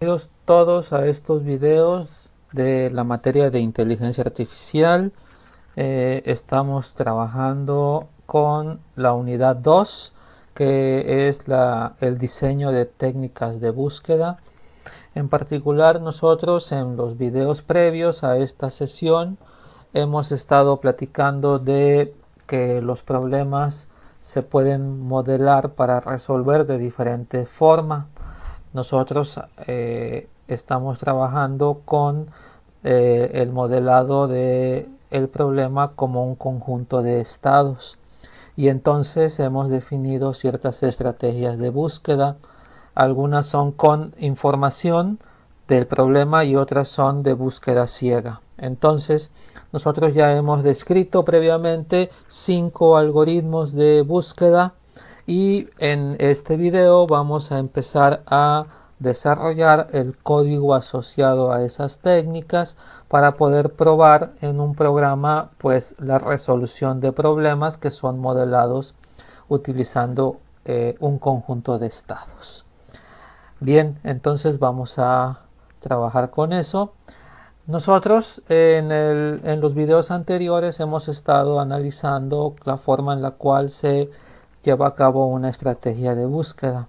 Bienvenidos todos a estos videos de la materia de inteligencia artificial. Estamos trabajando con la unidad 2, que es el diseño de técnicas de búsqueda. En particular, nosotros en los videos previos a esta sesión hemos estado platicando de que los problemas se pueden modelar para resolver de diferente forma. Nosotros estamos trabajando con el modelado de el problema como un conjunto de estados, y entonces hemos definido ciertas estrategias de búsqueda. Algunas son con información del problema y otras son de búsqueda ciega. Entonces nosotros ya hemos descrito previamente 5 algoritmos de búsqueda, y en este video vamos a empezar a desarrollar el código asociado a esas técnicas para poder probar en un programa pues la resolución de problemas que son modelados utilizando un conjunto de estados. Bien, entonces vamos a trabajar con eso. Nosotros en los videos anteriores hemos estado analizando la forma en la cual se lleva a cabo una estrategia de búsqueda,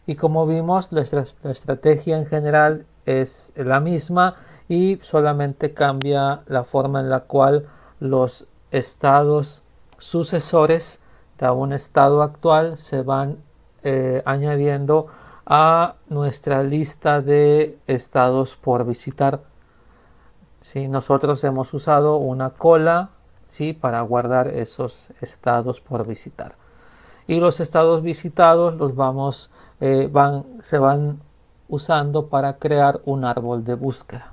y como vimos la estrategia en general es la misma y solamente cambia la forma en la cual los estados sucesores de un estado actual se van añadiendo a nuestra lista de estados por visitar. ¿Sí? Nosotros hemos usado una cola, ¿sí?, para guardar esos estados por visitar, y los estados visitados los se van usando para crear un árbol de búsqueda.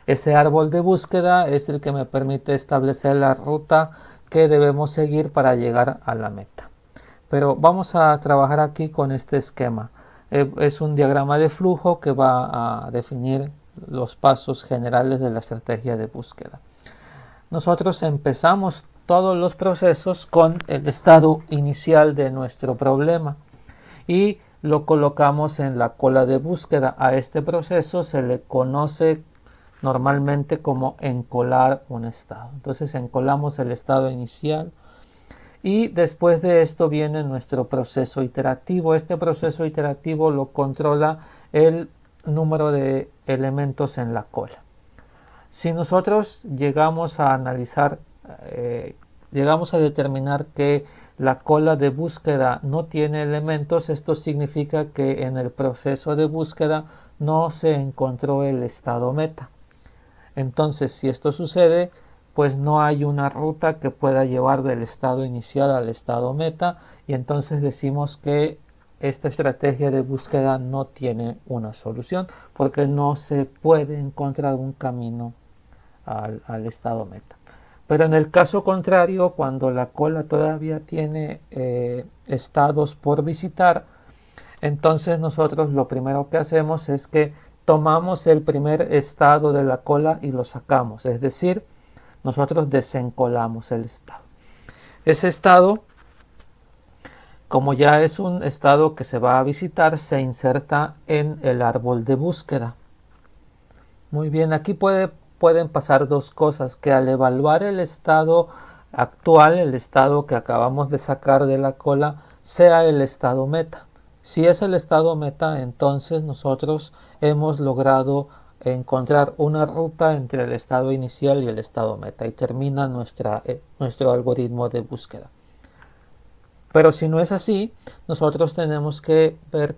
Ese árbol de búsqueda es el que me permite establecer la ruta que debemos seguir para llegar a la meta. Pero vamos a trabajar aquí con este esquema. Es un diagrama de flujo que va a definir los pasos generales de la estrategia de búsqueda. Nosotros empezamos todos los procesos con el estado inicial de nuestro problema y lo colocamos en la cola de búsqueda. A este proceso se le conoce normalmente como encolar un estado. Entonces encolamos el estado inicial y después de esto viene nuestro proceso iterativo. Este proceso iterativo lo controla el número de elementos en la cola. Si nosotros llegamos a analizar, llegamos a determinar que la cola de búsqueda no tiene elementos, esto significa que en el proceso de búsqueda no se encontró el estado meta. Entonces, si esto sucede, pues no hay una ruta que pueda llevar del estado inicial al estado meta, y entonces decimos que esta estrategia de búsqueda no tiene una solución porque no se puede encontrar un camino al estado meta. Pero en el caso contrario, cuando la cola todavía tiene estados por visitar, entonces nosotros lo primero que hacemos es que tomamos el primer estado de la cola y lo sacamos, es decir, nosotros desencolamos el estado. Ese estado, como ya es un estado que se va a visitar, se inserta en el árbol de búsqueda. Muy bien, aquí pueden pasar dos cosas: que al evaluar el estado actual, el estado que acabamos de sacar de la cola, sea el estado meta. Si es el estado meta, entonces nosotros hemos logrado encontrar una ruta entre el estado inicial y el estado meta, y termina nuestro algoritmo de búsqueda. Pero si no es así, nosotros tenemos que ver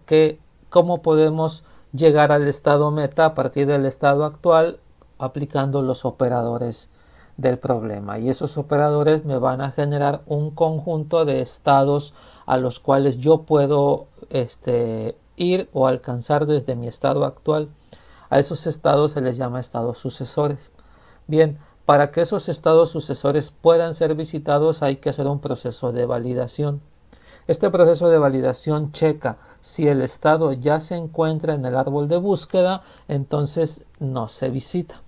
cómo podemos llegar al estado meta a partir del estado actual aplicando los operadores del problema, y esos operadores me van a generar un conjunto de estados a los cuales yo puedo ir o alcanzar desde mi estado actual. A esos estados se les llama estados sucesores. Bien, para que esos estados sucesores puedan ser visitados hay que hacer un proceso de validación. Este proceso de validación checa si el estado ya se encuentra en el árbol de búsqueda, entonces no se visita,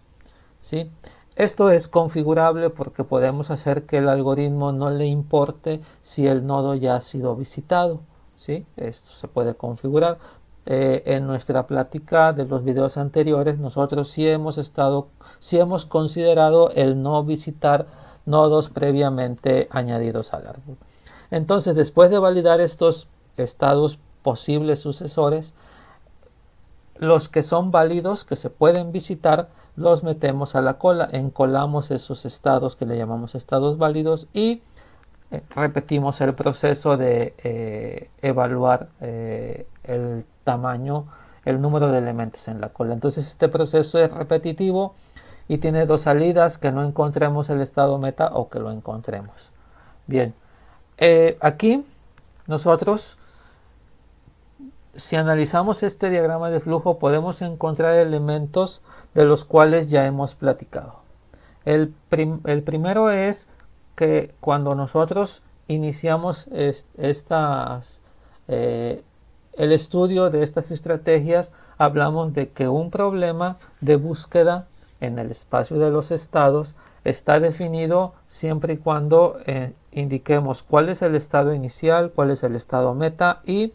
¿sí? Esto es configurable porque podemos hacer que el algoritmo no le importe si el nodo ya ha sido visitado, ¿sí? Esto se puede configurar. en nuestra plática de los videos anteriores, nosotros sí hemos considerado el no visitar nodos previamente añadidos al árbol. Entonces, después de validar estos estados posibles sucesores, los que son válidos, que se pueden visitar, los metemos a la cola, encolamos esos estados que le llamamos estados válidos y repetimos el proceso de evaluar el tamaño, el número de elementos en la cola. Entonces este proceso es repetitivo y tiene dos salidas: que no encontremos el estado meta o que lo encontremos. Bien, aquí nosotros, si analizamos este diagrama de flujo, podemos encontrar elementos de los cuales ya hemos platicado. El primero es que cuando nosotros iniciamos el estudio de estas estrategias, hablamos de que un problema de búsqueda en el espacio de los estados está definido siempre y cuando indiquemos cuál es el estado inicial, cuál es el estado meta y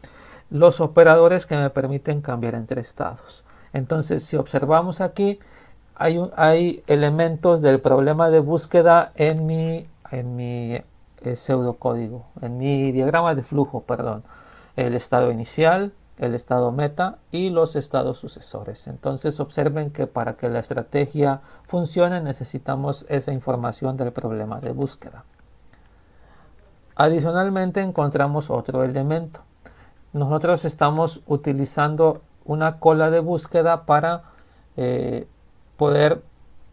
los operadores que me permiten cambiar entre estados. Entonces, si observamos aquí, hay elementos del problema de búsqueda en mi pseudocódigo, en mi diagrama de flujo, perdón. El estado inicial, el estado meta y los estados sucesores. Entonces observen que para que la estrategia funcione necesitamos esa información del problema de búsqueda. Adicionalmente encontramos otro elemento. Nosotros estamos utilizando una cola de búsqueda para poder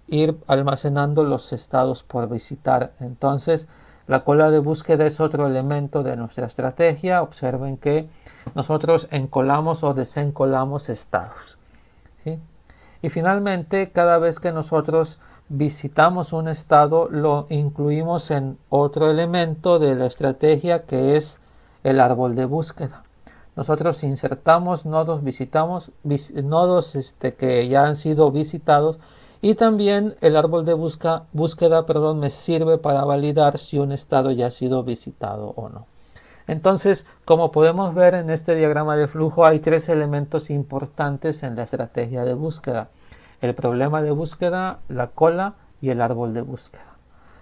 ir almacenando los estados por visitar. Entonces la cola de búsqueda es otro elemento de nuestra estrategia. Observen que nosotros encolamos o desencolamos estados, ¿sí? Y finalmente, cada vez que nosotros visitamos un estado, lo incluimos en otro elemento de la estrategia, que es el árbol de búsqueda. Nosotros insertamos nodos, visitamos nodos que ya han sido visitados, y también el árbol de búsqueda me sirve para validar si un estado ya ha sido visitado o no. Entonces, como podemos ver en este diagrama de flujo, hay tres elementos importantes en la estrategia de búsqueda: el problema de búsqueda, la cola y el árbol de búsqueda.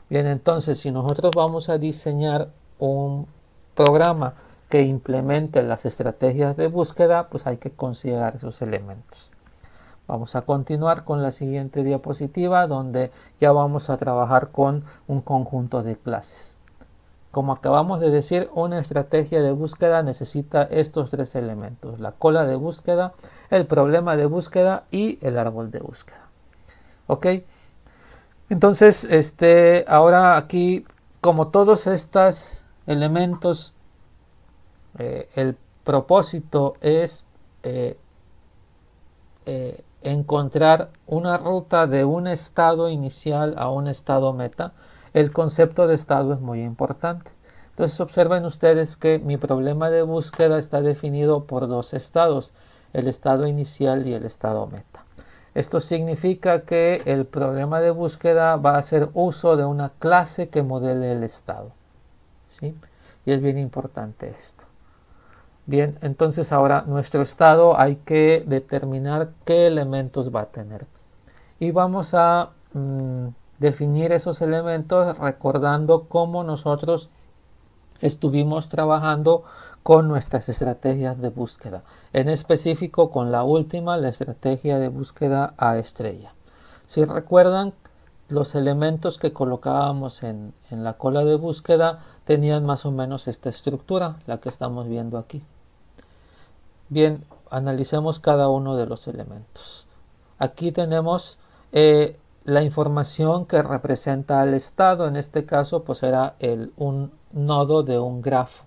Bien, entonces si nosotros vamos a diseñar un programa que implemente las estrategias de búsqueda, pues hay que considerar esos elementos. Vamos a continuar con la siguiente diapositiva, donde ya vamos a trabajar con un conjunto de clases. Como acabamos de decir, una estrategia de búsqueda necesita estos tres elementos: la cola de búsqueda, el problema de búsqueda y el árbol de búsqueda. ¿Ok? Entonces, ahora aquí, como todos estos elementos, el propósito es encontrar una ruta de un estado inicial a un estado meta. El concepto de estado es muy importante. Entonces observen ustedes que mi problema de búsqueda está definido por dos estados: el estado inicial y el estado meta. Esto significa que el problema de búsqueda va a hacer uso de una clase que modele el estado, ¿sí? Y es bien importante esto. Bien, entonces ahora nuestro estado hay que determinar qué elementos va a tener. Y vamos a definir esos elementos recordando cómo nosotros estuvimos trabajando con nuestras estrategias de búsqueda. En específico con la última, la estrategia de búsqueda A estrella. Si recuerdan, los elementos que colocábamos en la cola de búsqueda tenían más o menos esta estructura, la que estamos viendo aquí. Bien, analicemos cada uno de los elementos. Aquí tenemos la información que representa al estado. En este caso, pues era un nodo de un grafo,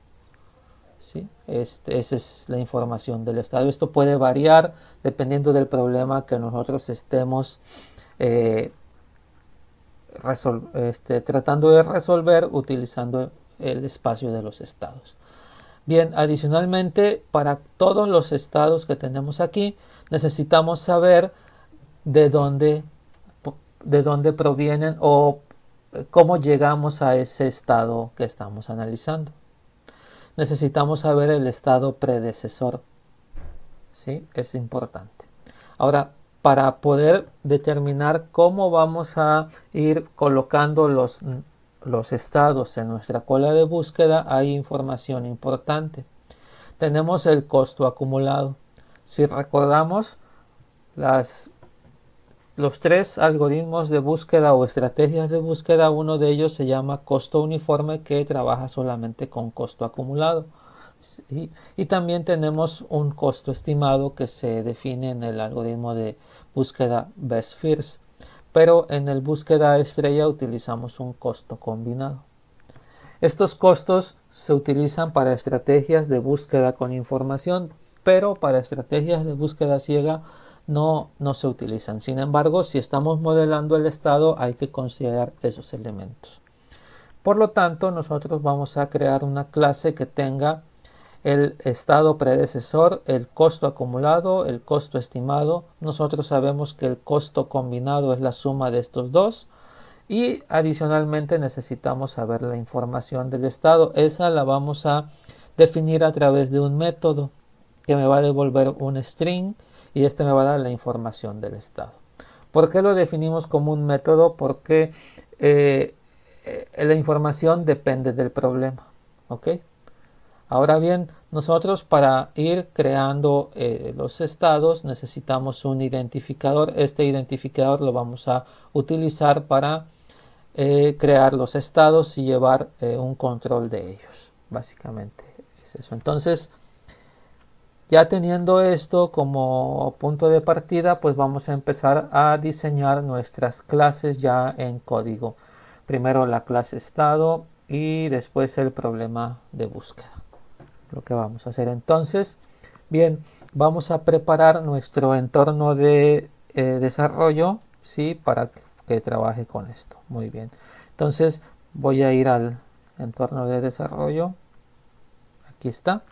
¿sí? Esa es la información del estado. Esto puede variar dependiendo del problema que nosotros estemos tratando de resolver utilizando el espacio de los estados. Bien, adicionalmente, para todos los estados que tenemos aquí, necesitamos saber de dónde provienen o cómo llegamos a ese estado que estamos analizando. Necesitamos saber el estado predecesor. ¿sí? Es importante. Ahora, para poder determinar cómo vamos a ir colocando los estados en nuestra cola de búsqueda, hay información importante. Tenemos el costo acumulado. Si recordamos, los tres algoritmos de búsqueda o estrategias de búsqueda, uno de ellos se llama costo uniforme, que trabaja solamente con costo acumulado. ¿Sí? Y también tenemos un costo estimado que se define en el algoritmo de búsqueda Best First, pero en el búsqueda estrella utilizamos un costo combinado. Estos costos se utilizan para estrategias de búsqueda con información, pero para estrategias de búsqueda ciega no se utilizan. Sin embargo, si estamos modelando el estado, hay que considerar esos elementos. Por lo tanto, nosotros vamos a crear una clase que tenga el estado predecesor, el costo acumulado, el costo estimado. Nosotros sabemos que el costo combinado es la suma de estos dos. Y adicionalmente necesitamos saber la información del estado. Esa la vamos a definir a través de un método que me va a devolver un string y este me va a dar la información del estado. ¿Por qué lo definimos como un método? Porque la información depende del problema. ¿Ok? Ahora bien, nosotros para ir creando los estados necesitamos un identificador. Este identificador lo vamos a utilizar para crear los estados y llevar un control de ellos. Básicamente es eso. Entonces, ya teniendo esto como punto de partida, pues vamos a empezar a diseñar nuestras clases ya en código. Primero la clase estado y después el problema de búsqueda. Lo que vamos a hacer entonces, bien, vamos a preparar nuestro entorno de desarrollo, ¿sí? Para que trabaje con esto. Muy bien. Entonces voy a ir al entorno de desarrollo. Aquí está.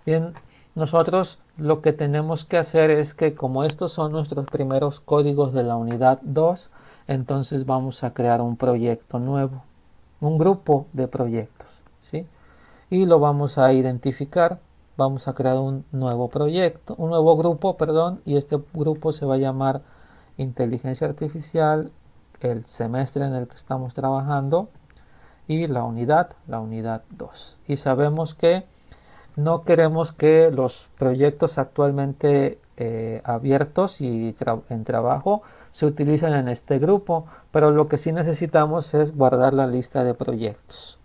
Bien, nosotros lo que tenemos que hacer es que como estos son nuestros primeros códigos de la unidad 2, entonces vamos a crear un proyecto nuevo, un grupo de proyectos, ¿sí? Y lo vamos a identificar. Vamos a crear un nuevo proyecto, un nuevo grupo, perdón, y este grupo se va a llamar Inteligencia Artificial, el semestre en el que estamos trabajando y la unidad 2. Y sabemos que no queremos que los proyectos actualmente abiertos y en trabajo se utilicen en este grupo, pero lo que sí necesitamos es guardar la lista de proyectos.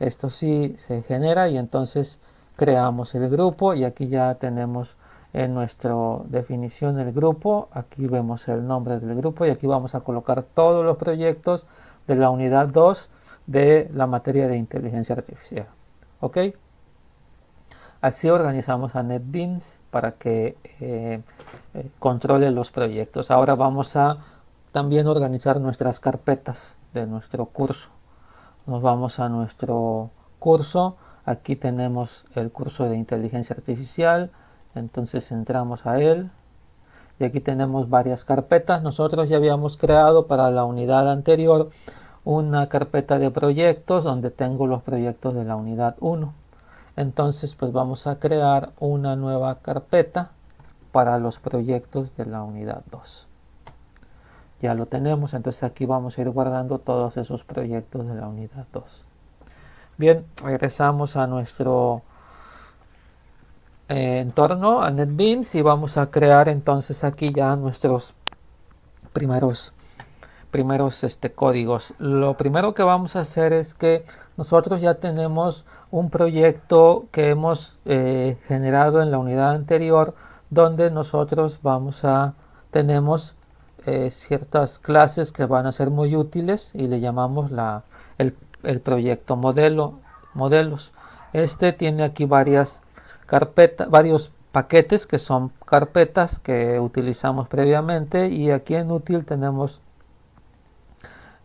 Esto sí se genera y entonces creamos el grupo y aquí ya tenemos en nuestra definición el grupo. Aquí vemos el nombre del grupo y aquí vamos a colocar todos los proyectos de la unidad 2 de la materia de inteligencia artificial. ¿Ok? Así organizamos a NetBeans para que controle los proyectos. Ahora vamos a también organizar nuestras carpetas de nuestro curso. Nos vamos a nuestro curso. Aquí tenemos el curso de inteligencia artificial. Entonces entramos a él. Y aquí tenemos varias carpetas. Nosotros ya habíamos creado para la unidad anterior una carpeta de proyectos donde tengo los proyectos de la unidad 1. Entonces pues vamos a crear una nueva carpeta para los proyectos de la unidad 2. Ya lo tenemos, entonces aquí vamos a ir guardando todos esos proyectos de la unidad 2. Bien, regresamos a nuestro entorno, a NetBeans, y vamos a crear entonces aquí ya nuestros primeros códigos. Lo primero que vamos a hacer es que nosotros ya tenemos un proyecto que hemos generado en la unidad anterior, donde nosotros tenemos ciertas clases que van a ser muy útiles y le llamamos el proyecto modelos. Este tiene aquí varias carpetas, varios paquetes que son carpetas que utilizamos previamente, y aquí en útil tenemos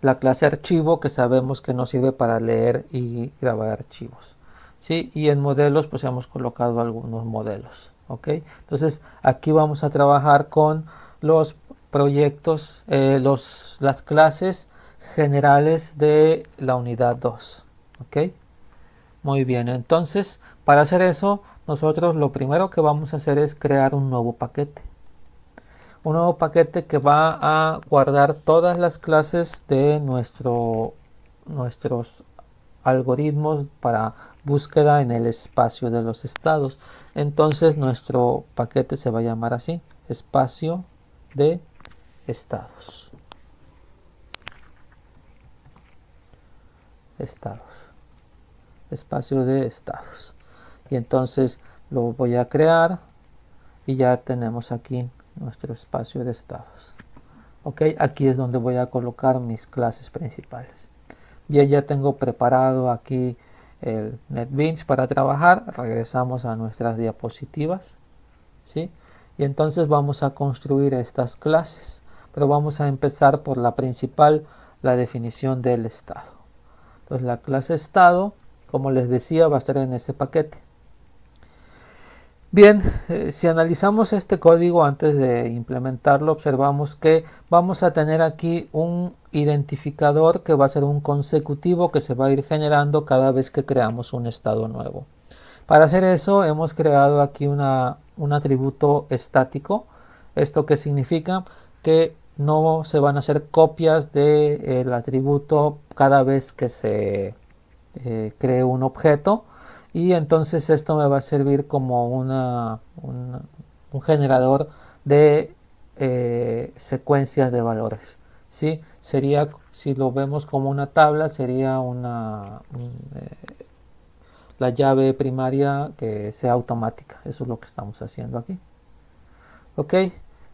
la clase archivo, que sabemos que nos sirve para leer y grabar archivos, ¿sí? Y en modelos pues hemos colocado algunos modelos. ¿Ok? Entonces aquí vamos a trabajar con los proyectos, las clases generales de la unidad 2. ¿Ok? Muy bien, entonces para hacer eso nosotros lo primero que vamos a hacer es crear un nuevo paquete. Un nuevo paquete que va a guardar todas las clases de nuestros algoritmos para búsqueda en el espacio de los estados. Entonces nuestro paquete se va a llamar así, espacio de estados. Espacio de estados. Y entonces lo voy a crear y ya tenemos aquí nuestro espacio de estados. Ok, aquí es donde voy a colocar mis clases principales. Bien, ya tengo preparado aquí el NetBeans para trabajar. Regresamos a nuestras diapositivas, ¿sí? Y entonces vamos a construir estas clases, pero vamos a empezar por la principal, la definición del estado. Entonces la clase estado, como les decía, va a estar en este paquete. Bien, si analizamos este código antes de implementarlo, observamos que vamos a tener aquí un identificador que va a ser un consecutivo que se va a ir generando cada vez que creamos un estado nuevo. Para hacer eso hemos creado aquí un atributo estático. ¿Esto qué significa? Que no se van a hacer copias del atributo cada vez que se cree un objeto. Y entonces esto me va a servir como un generador de secuencias de valores. ¿Sí? Sería, si lo vemos como una tabla, sería la llave primaria que sea automática. Eso es lo que estamos haciendo aquí. Ok,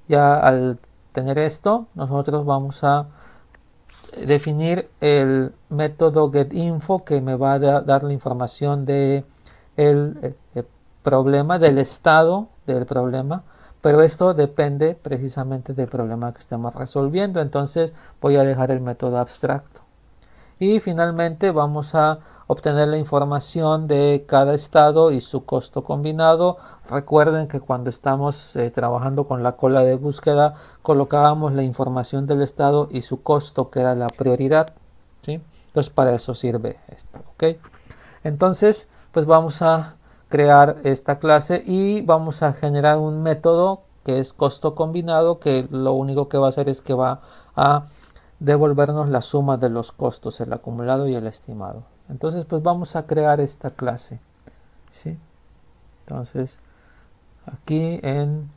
ya al tener esto, nosotros vamos a definir el método getInfo que me va a dar la información de el problema, del estado del problema, pero esto depende precisamente del problema que estemos resolviendo. Entonces voy a dejar el método abstracto y finalmente vamos a obtener la información de cada estado y su costo combinado. Recuerden que cuando estamos trabajando con la cola de búsqueda colocábamos la información del estado y su costo, que era la prioridad, ¿sí? Entonces para eso sirve esto, ¿ok? Entonces pues vamos a crear esta clase y vamos a generar un método que es costo combinado, que lo único que va a hacer es que va a devolvernos la suma de los costos, el acumulado y el estimado. Entonces pues vamos a crear esta clase, ¿sí? Entonces aquí en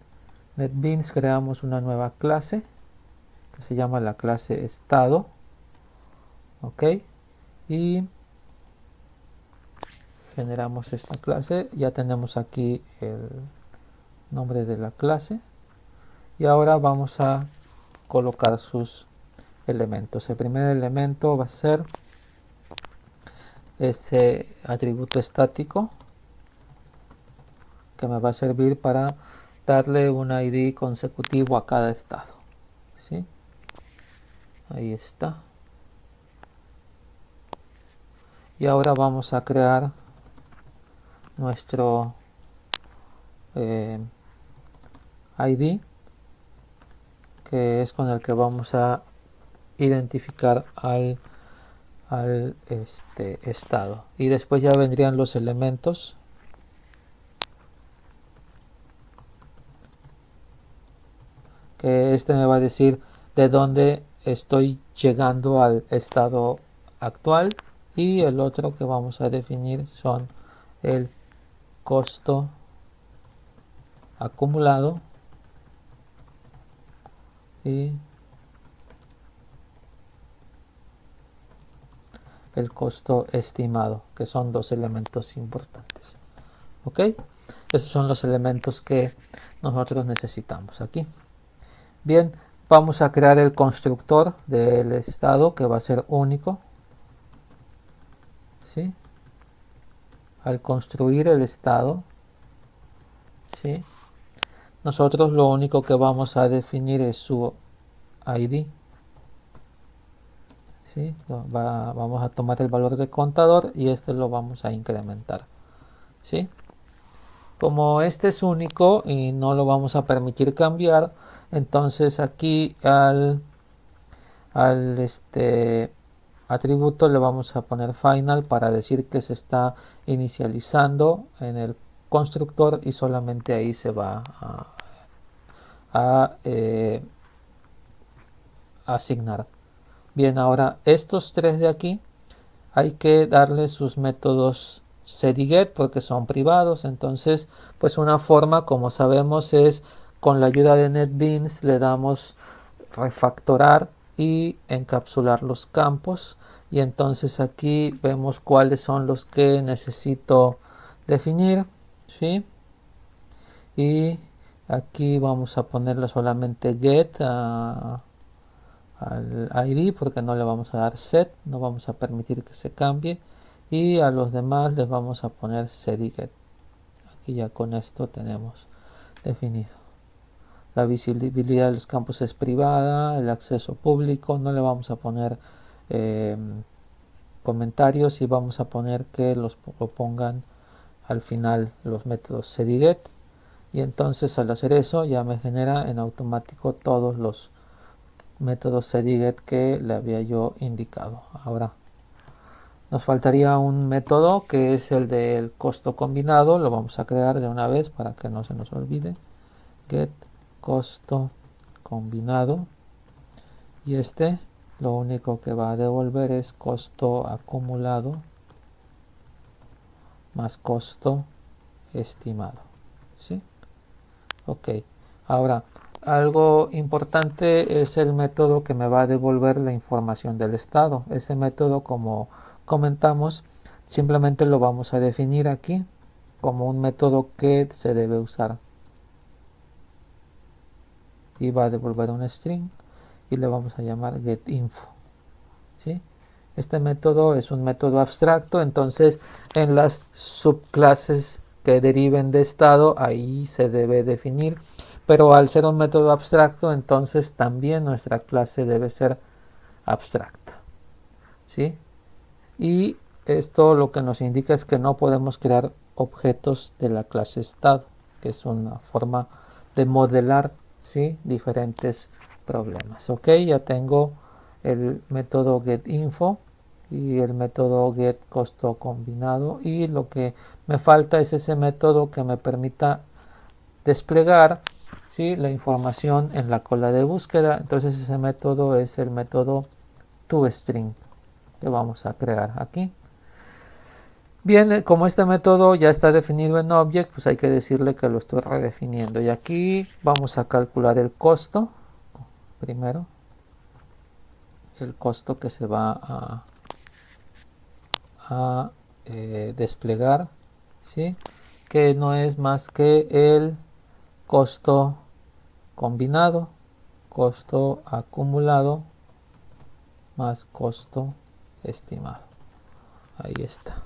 NetBeans creamos una nueva clase que se llama la clase estado, ok, y generamos esta clase. Ya tenemos aquí el nombre de la clase y ahora vamos a colocar sus elementos. El primer elemento va a ser ese atributo estático que me va a servir para darle un ID consecutivo a cada estado, ¿sí? Ahí está. Y ahora vamos a crear nuestro ID, que es con el que vamos a identificar al estado. Y después ya vendrían los elementos que este me va a decir de dónde estoy llegando al estado actual, y el otro que vamos a definir son el costo acumulado y el costo estimado, que son dos elementos importantes. Ok, esos son los elementos que nosotros necesitamos aquí. Bien, vamos a crear el constructor del estado, que va a ser único, ¿sí? Al construir el estado, ¿sí?, nosotros lo único que vamos a definir es su ID, ¿sí? Vamos a tomar el valor de contador y este lo vamos a incrementar, ¿sí? Como este es único y no lo vamos a permitir cambiar, entonces aquí al atributo le vamos a poner final para decir que se está inicializando en el constructor y solamente ahí se va a asignar. Bien, ahora estos tres de aquí hay que darle sus métodos set y get porque son privados. Entonces, pues una forma, como sabemos, es con la ayuda de NetBeans le damos refactorar y encapsular los campos, y entonces aquí vemos cuáles son los que necesito definir, ¿sí? Y aquí vamos a ponerle solamente get al ID porque no le vamos a dar set, no vamos a permitir que se cambie, y a los demás les vamos a poner set y get. Aquí ya con esto tenemos definido. La visibilidad de los campos es privada, el acceso público, no le vamos a poner comentarios, y vamos a poner que lo pongan al final los métodos set y get, y entonces al hacer eso ya me genera en automático todos los métodos set y get que le había yo indicado. Ahora nos faltaría un método que es el del costo combinado, lo vamos a crear de una vez para que no se nos olvide. Get costo combinado, y este lo único que va a devolver es costo acumulado más costo estimado, ¿sí? Ok, ahora algo importante es el método que me va a devolver la información del estado. Ese método, como comentamos, simplemente lo vamos a definir aquí como un método que se debe usar, y va a devolver un string y le vamos a llamar getInfo, ¿sí? Este método es un método abstracto, entonces en las subclases que deriven de estado ahí se debe definir, pero al ser un método abstracto entonces también nuestra clase debe ser abstracta, ¿sí? Y esto lo que nos indica es que no podemos crear objetos de la clase estado, que es una forma de modelar, ¿sí?, diferentes problemas. Ok, ya tengo el método getInfo y el método getCosto combinado, y lo que me falta es ese método que me permita desplegar, ¿sí?, la información en la cola de búsqueda. Entonces ese método es el método toString que vamos a crear aquí. Bien, como este método ya está definido en Object, pues hay que decirle que lo estoy redefiniendo. Y aquí vamos a calcular el costo. Primero, el costo que se va a desplegar, ¿sí?, que no es más que el costo combinado, costo acumulado más costo estimado. Ahí está.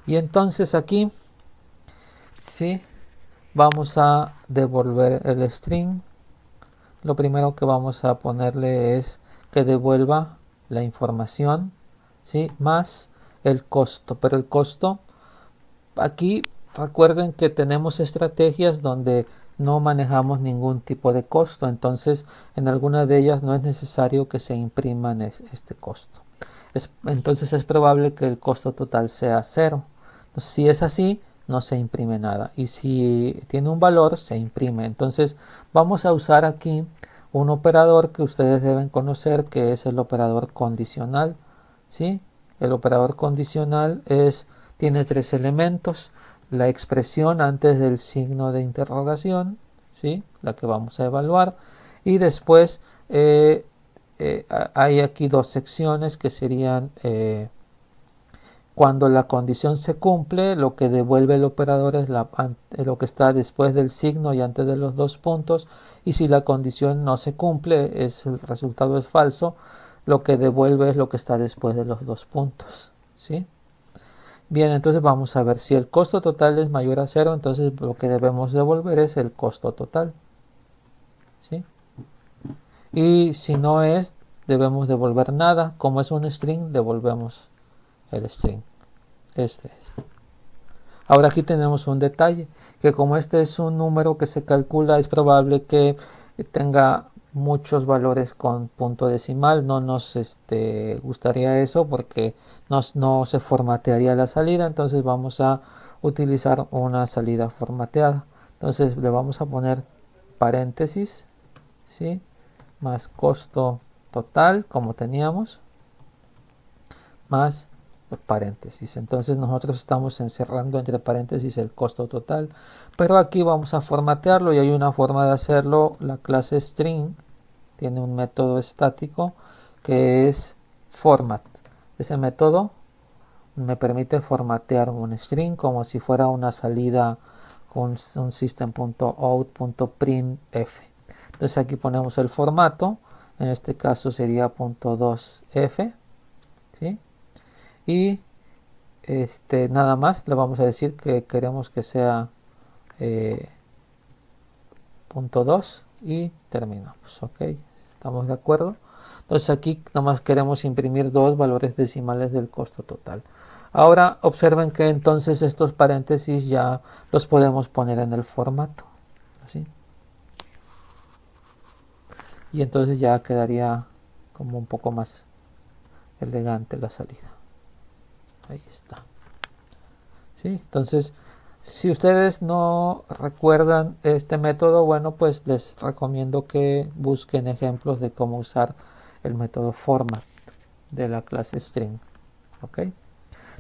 Y entonces aquí, ¿sí?, vamos a devolver el string. Lo primero que vamos a ponerle es que devuelva la información, ¿sí?, más el costo. Pero el costo, aquí recuerden que tenemos estrategias donde no manejamos ningún tipo de costo, entonces en alguna de ellas no es necesario que se impriman este costo. Entonces es probable que el costo total sea 0. Entonces, si es así, no se imprime nada, y si tiene un valor se imprime. Entonces vamos a usar aquí un operador que ustedes deben conocer, que es el operador condicional, ¿sí? El operador condicional tiene tres elementos: la expresión antes del signo de interrogación, ¿sí?, la que vamos a evaluar, y después hay aquí dos secciones que serían cuando la condición se cumple, lo que devuelve el operador es lo que está después del signo y antes de los dos puntos, y si la condición no se cumple, el resultado es falso, lo que devuelve es lo que está después de los dos puntos, ¿sí? Bien, entonces vamos a ver si el costo total es mayor a 0, entonces lo que debemos devolver es el costo total, ¿sí? Y si no es, debemos devolver nada. Como es un string, devolvemos el string. Este es. Ahora aquí tenemos un detalle, que como este es un número que se calcula, es probable que tenga muchos valores con punto decimal. No nos gustaría eso porque no se formatearía la salida. Entonces vamos a utilizar una salida formateada. Entonces le vamos a poner paréntesis, ¿sí? Más costo total, como teníamos, más paréntesis. Entonces nosotros estamos encerrando entre paréntesis el costo total, pero aquí vamos a formatearlo y hay una forma de hacerlo. La clase string tiene un método estático que es format. Ese método me permite formatear un string como si fuera una salida con un system.out.printf. Entonces aquí ponemos el formato, en este caso sería .2f, ¿sí? Y nada más le vamos a decir que queremos que sea .2 y terminamos, ok, estamos de acuerdo. Entonces aquí nada más queremos imprimir dos valores decimales del costo total. Ahora observen que entonces estos paréntesis ya los podemos poner en el formato, ¿sí? Y entonces ya quedaría como un poco más elegante la salida. Ahí está, ¿sí? Entonces, si ustedes no recuerdan este método, bueno, pues les recomiendo que busquen ejemplos de cómo usar el método format de la clase string, ¿ok?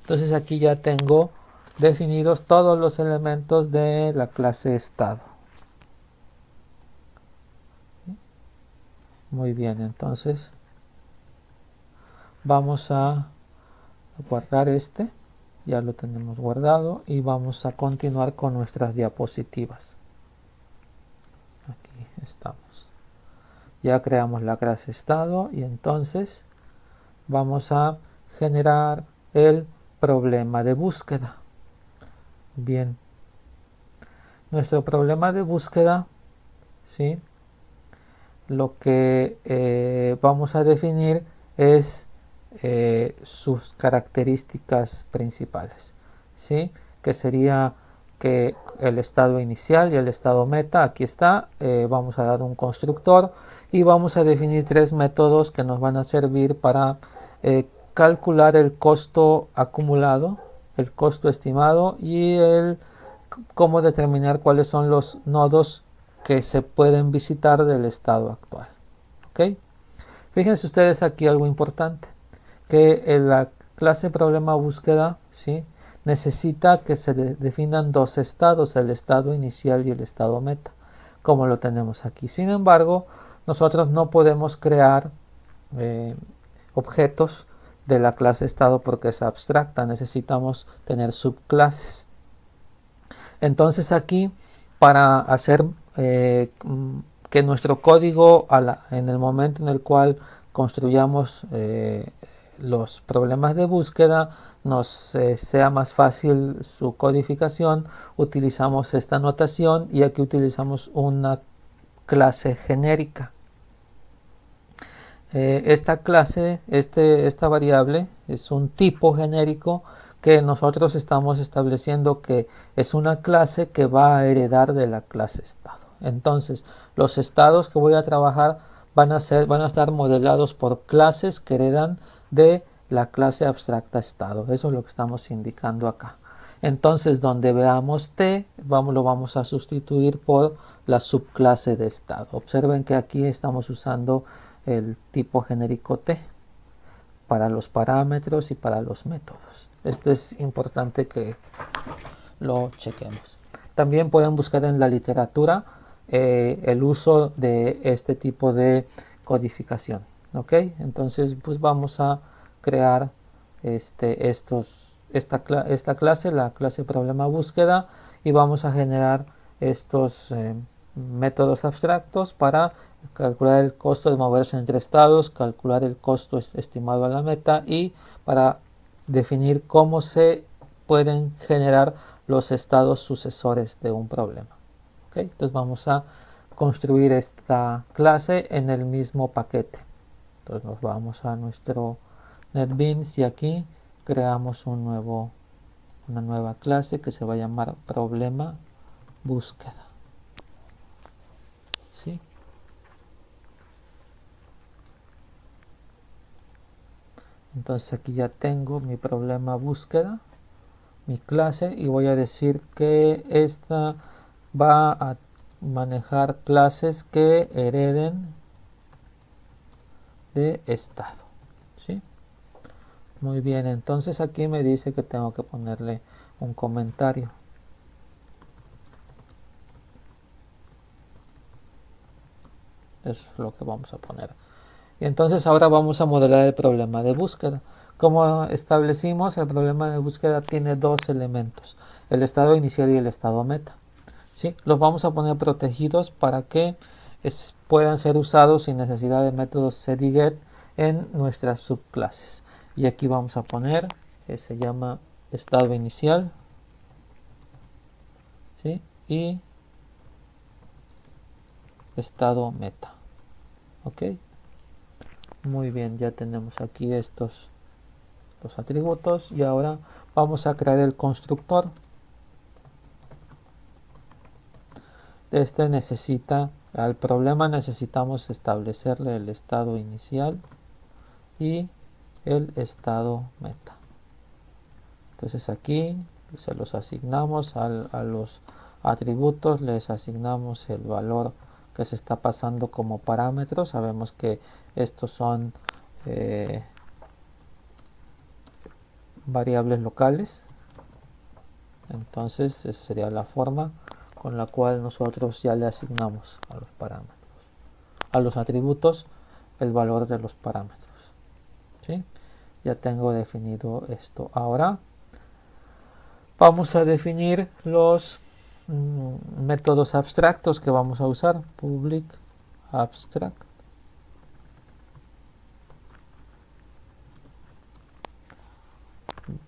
Entonces aquí ya tengo definidos todos los elementos de la clase estado. Muy bien, entonces vamos a guardar ya lo tenemos guardado y vamos a continuar con nuestras diapositivas. Aquí estamos. Ya creamos la clase estado y entonces vamos a generar el problema de búsqueda. Bien, nuestro problema de búsqueda, ¿sí? Lo que vamos a definir es sus características principales, ¿sí? Que sería que el estado inicial y el estado meta, aquí está, vamos a dar un constructor y vamos a definir tres métodos que nos van a servir para calcular el costo acumulado, el costo estimado y cómo determinar cuáles son los nodos que se pueden visitar del estado actual. ¿Ok? Fíjense ustedes aquí algo importante, que en la clase problema búsqueda, ¿sí?, necesita que se definan dos estados, el estado inicial y el estado meta, como lo tenemos aquí. Sin embargo, nosotros no podemos crear objetos de la clase estado porque es abstracta, necesitamos tener subclases. Entonces aquí, para hacer que nuestro código en el momento en el cual construyamos los problemas de búsqueda nos sea más fácil su codificación, utilizamos esta notación y aquí utilizamos una clase genérica. Esta clase, esta variable es un tipo genérico que nosotros estamos estableciendo que es una clase que va a heredar de la clase estado. Entonces, los estados que voy a trabajar van a estar modelados por clases que heredan de la clase abstracta estado. Eso es lo que estamos indicando acá. Entonces, donde veamos T, lo vamos a sustituir por la subclase de estado. Observen que aquí estamos usando el tipo genérico T para los parámetros y para los métodos. Esto es importante que lo chequemos. También pueden buscar en la literatura el uso de este tipo de codificación. ¿Ok? Entonces, pues vamos a crear esta clase, la clase problema búsqueda, y vamos a generar estos métodos abstractos para calcular el costo de moverse entre estados, calcular el costo estimado a la meta y para definir cómo se pueden generar los estados sucesores de un problema. ¿Okay? Entonces vamos a construir esta clase en el mismo paquete. Entonces nos vamos a nuestro NetBeans y aquí creamos una nueva clase que se va a llamar problema búsqueda. ¿Sí? Entonces aquí ya tengo mi problema búsqueda, mi clase y voy a decir que esta va a manejar clases que hereden de estado, ¿sí? Muy bien, entonces aquí me dice que tengo que ponerle un comentario. Eso es lo que vamos a poner. Y entonces ahora vamos a modelar el problema de búsqueda. Como establecimos, el problema de búsqueda tiene dos elementos, el estado inicial y el estado meta. ¿Sí? Los vamos a poner protegidos para que puedan ser usados sin necesidad de métodos set y get en nuestras subclases. Y aquí vamos a poner que se llama estado inicial, ¿sí? Y estado meta. ¿Ok? Muy bien, ya tenemos aquí los atributos y ahora vamos a crear el constructor. Este al problema necesitamos establecerle el estado inicial y el estado meta. Entonces aquí se los asignamos a los atributos, les asignamos el valor que se está pasando como parámetros. Sabemos que estos son variables locales, entonces esa sería la forma con la cual nosotros ya le asignamos a los parámetros, a los atributos, el valor de los parámetros, ¿sí? Ya tengo definido esto. Ahora vamos a definir los métodos abstractos que vamos a usar. Public abstract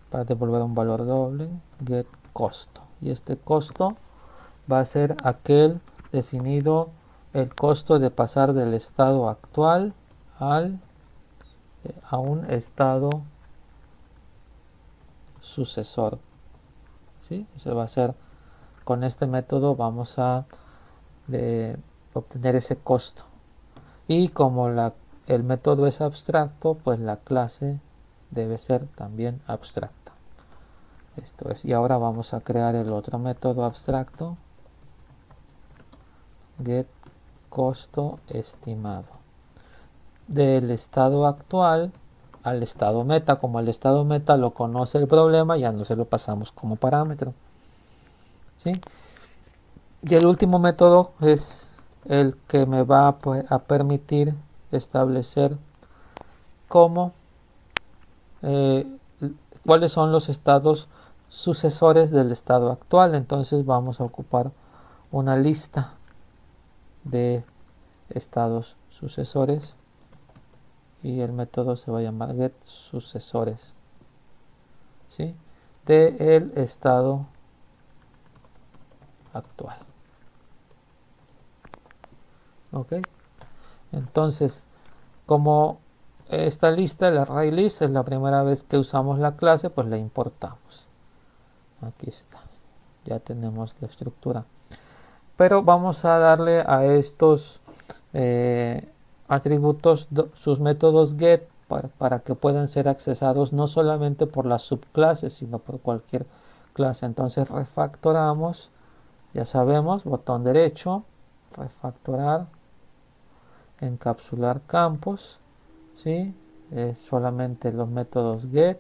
para devolver un valor doble, get costo, y este costo va a ser aquel definido, el costo de pasar del estado actual a un estado sucesor, ¿sí? Se va a hacer con este método, vamos a obtener ese costo, y como el método es abstracto, pues la clase debe ser también abstracta. Esto es, y ahora vamos a crear el otro método abstracto, get costo estimado, del estado actual al estado meta. Como el estado meta lo conoce el problema, ya no se lo pasamos como parámetro, ¿sí? Y el último método es el que me va a permitir establecer cuáles son los estados sucesores del estado actual. Entonces vamos a ocupar una lista de estados sucesores y el método se va a llamar get sucesores, ¿sí? del estado actual. Ok, entonces, como esta lista, el array list, es la primera vez que usamos la clase, pues la importamos. Aquí está, ya tenemos la estructura. Pero vamos a darle a estos atributos sus métodos get para que puedan ser accesados no solamente por las subclases, sino por cualquier clase. Entonces refactoramos, ya sabemos, botón derecho, refactorar, encapsular campos, ¿sí? Es solamente los métodos get,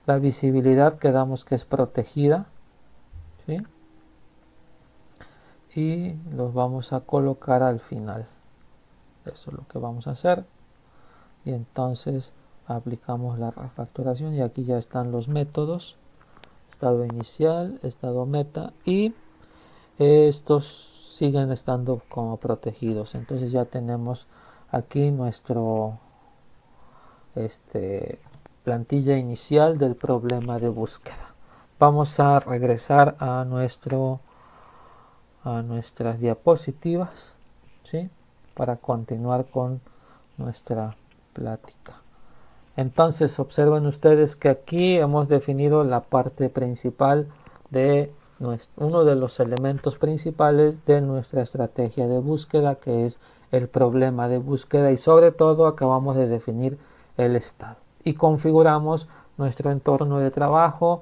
la visibilidad que damos que es protegida, ¿sí? Y los vamos a colocar al final. Eso es lo que vamos a hacer, y entonces aplicamos la refactoración y aquí ya están los métodos, estado inicial, estado meta, y estos siguen estando como protegidos. Entonces ya tenemos aquí nuestro plantilla inicial del problema de búsqueda. Vamos a regresar a nuestras diapositivas, ¿sí? Para continuar con nuestra plática. Entonces observen ustedes que aquí hemos definido la parte principal de uno de los elementos principales de nuestra estrategia de búsqueda, que es el problema de búsqueda, y sobre todo acabamos de definir el estado y configuramos nuestro entorno de trabajo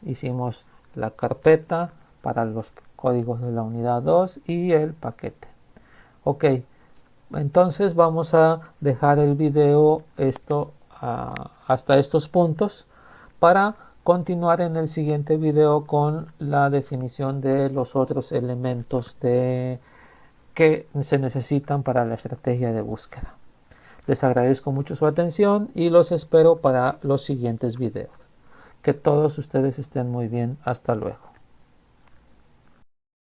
Hicimos la carpeta para los códigos de la unidad 2 y el paquete. Ok, entonces vamos a dejar el video hasta estos puntos para continuar en el siguiente video con la definición de los otros elementos que se necesitan para la estrategia de búsqueda. Les agradezco mucho su atención y los espero para los siguientes videos. Que todos ustedes estén muy bien. Hasta luego.